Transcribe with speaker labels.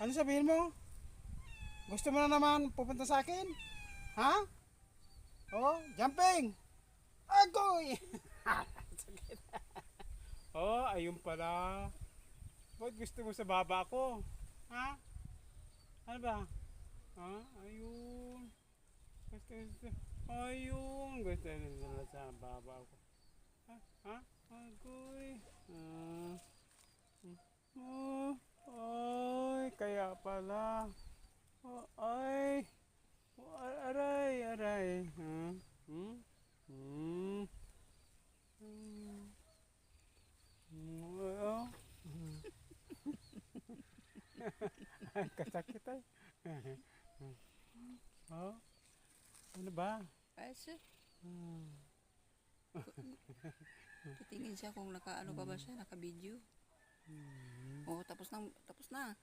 Speaker 1: Ano sabihin mo? Gusto mo na naman pupunta sa akin? Ha? Oh, jumping! Agoy! Oh, ayun pala. Ba't gusto mo sa baba ko? Ha? Ano ba? Ha? Ayun. Gusto. Ayun. Gusto nila sa baba ko. Ha? Ha? Agoy. Oh, ay, kaya pala. Oh, ay. Oh, aray, aray. Hmm? Hmm? Hmm? Hmm? Oh. Kasakit ay. Oh, ano ba?
Speaker 2: Kasi,
Speaker 1: Hmm.
Speaker 2: titingin siya kung naka-ano pa ba siya, naka-video. Oh, tapos na, tapos na.